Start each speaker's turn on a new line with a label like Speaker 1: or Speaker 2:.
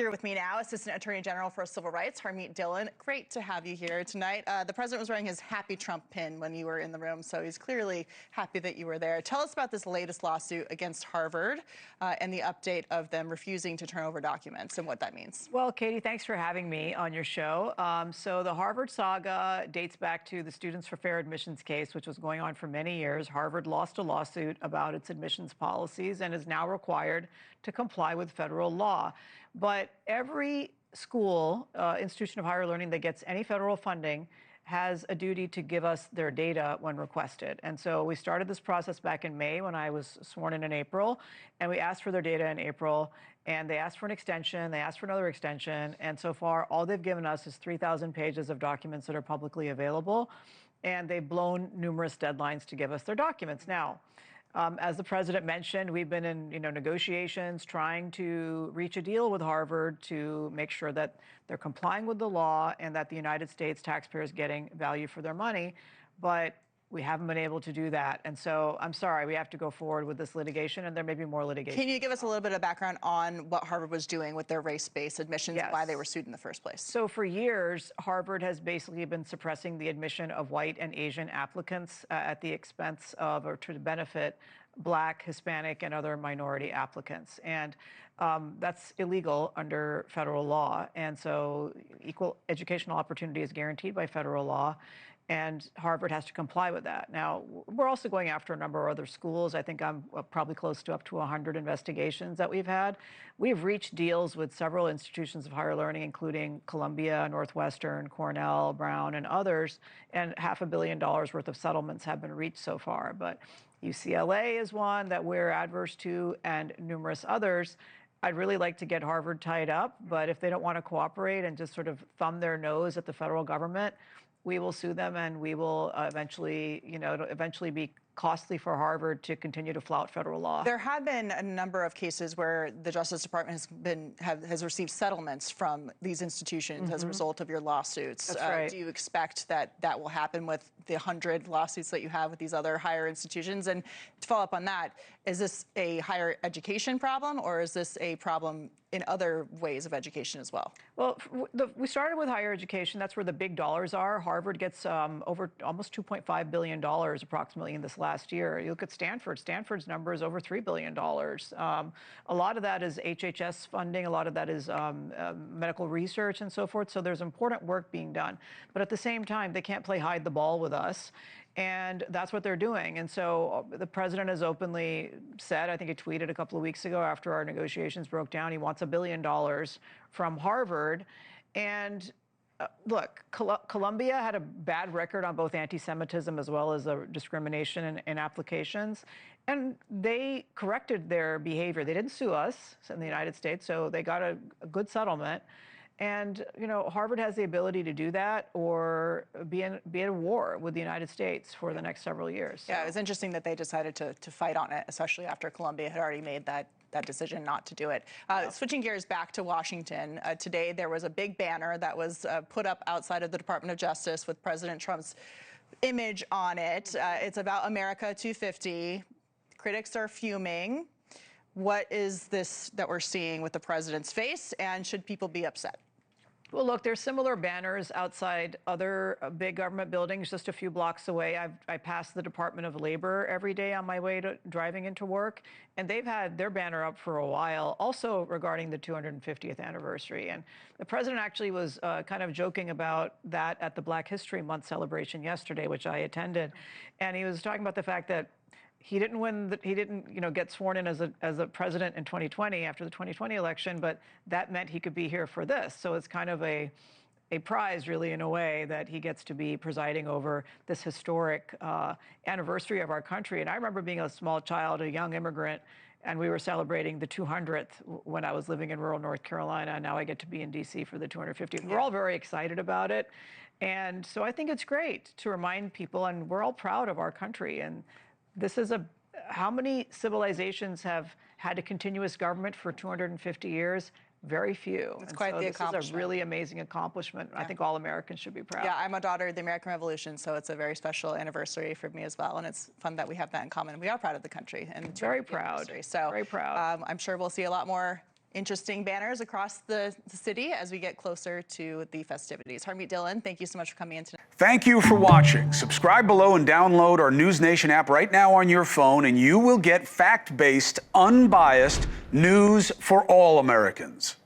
Speaker 1: Here with me now, Assistant Attorney General for Civil Rights, Harmeet Dhillon. Great to have you here tonight. The president was wearing his Happy Trump pin when you were in the room, so he's clearly happy that you were there. Tell us about this latest lawsuit against Harvard and the update of them refusing to turn over documents and what that means.
Speaker 2: Well, Katie, thanks for having me on your show. So the Harvard saga dates back to the Students for Fair Admissions case, which was going on for many years. Harvard lost a lawsuit about its admissions policies and is now required to comply with federal law. But every school, institution of higher learning that gets any federal funding has a duty to give us their data when requested. And so we started this process back in May when I was sworn in April, and we asked for their data in April, and they asked for an extension, they asked for another extension, and so far all they've given us is 3,000 pages of documents that are publicly available, and they've blown numerous deadlines to give us their documents. Now, as the president mentioned, we've been in negotiations trying to reach a deal with Harvard to make sure that they're complying with the law and that the United States taxpayer is getting value for their money, but we haven't been able to do that. And so I'm sorry, we have to go forward with this litigation, and there may be more litigation.
Speaker 1: Can you give us a little bit of background on what Harvard was doing with their race-based admissions and why they were sued in the first place?
Speaker 2: So for years, Harvard has basically been suppressing the admission of white and Asian applicants at the expense of, or to benefit, Black, Hispanic, and other minority applicants. And that's illegal under federal law. And so equal educational opportunity is guaranteed by federal law, and Harvard has to comply with that. Now, we're also going after a number of other schools. I think I'm probably close to up to 100 investigations that we've had. We've reached deals with several institutions of higher learning, including Columbia, Northwestern, Cornell, Brown, and others, and $500 million worth of settlements have been reached so far. But UCLA is one that we're adverse to, and numerous others. I'd really like to get Harvard tied up, but if they don't want to cooperate and just sort of thumb their nose at the federal government, we will sue them, and we will eventually, it'll eventually be costly for Harvard to continue to flout federal law.
Speaker 1: There have been a number of cases where the Justice Department has received settlements from these institutions as a result of your lawsuits.
Speaker 2: That's right.
Speaker 1: Do you expect that that will happen with the 100 lawsuits that you have with these other higher institutions? And to follow up on that, is this a higher education problem, or is this a problem in other ways of education as well?
Speaker 2: Well, we started with higher education. That's where the big dollars are. Harvard gets over almost $2.5 billion approximately in this last year. You look at Stanford. Stanford's number is over $3 billion. A lot of that is HHS funding. A lot of that is medical research and so forth. So there's important work being done. But at the same time, they can't play hide the ball with us. And that's what they're doing. And so the president has openly said, I think he tweeted a couple of weeks ago after our negotiations broke down, he wants $1 billion from Harvard. And look, Columbia had a bad record on both anti-Semitism as well as discrimination in applications. And they corrected their behavior. They didn't sue us in the United States, so they got a good settlement. And, Harvard has the ability to do that or be in a war with the United States for the next several years.
Speaker 1: Yeah, it was interesting that they decided to fight on it, especially after Columbia had already made that decision not to do it. Switching gears back to Washington, today there was a big banner that was put up outside of the Department of Justice with President Trump's image on it. It's about America 250. Critics are fuming. What is this that we're seeing with the president's face, and should people be upset?
Speaker 2: Well, look, there's similar banners outside other big government buildings just a few blocks away. I pass the Department of Labor every day on my way to driving into work, and they've had their banner up for a while, also regarding the 250th anniversary. And the president actually was kind of joking about that at the Black History Month celebration yesterday, which I attended, and he was talking about the fact that he didn't win. He didn't, get sworn in as a president in 2020 after the 2020 election, but that meant he could be here for this. So it's kind of a prize, really, in a way, that he gets to be presiding over this historic anniversary of our country. And I remember being a small child, a young immigrant, and we were celebrating the 200th when I was living in rural North Carolina. And now I get to be in D.C. for the 250th. We're all very excited about it, and so I think it's great to remind people, and we're all proud of our country. And this is how many civilizations have had a continuous government for 250 years? Very few.
Speaker 1: It's quite the accomplishment.
Speaker 2: This is a really amazing accomplishment. Yeah. I think all Americans should be proud.
Speaker 1: Yeah, I'm a daughter of the American Revolution, so it's a very special anniversary for me as well, and it's fun that we have that in common. We are proud of the country, and
Speaker 2: very proud.
Speaker 1: So
Speaker 2: very proud.
Speaker 1: I'm sure we'll see a lot more interesting banners across the city as we get closer to the festivities. Harmeet Dhillon, thank you so much for coming in tonight.
Speaker 3: Thank you for watching. Subscribe below and download our NewsNation app right now on your phone, and you will get fact-based, unbiased news for all Americans.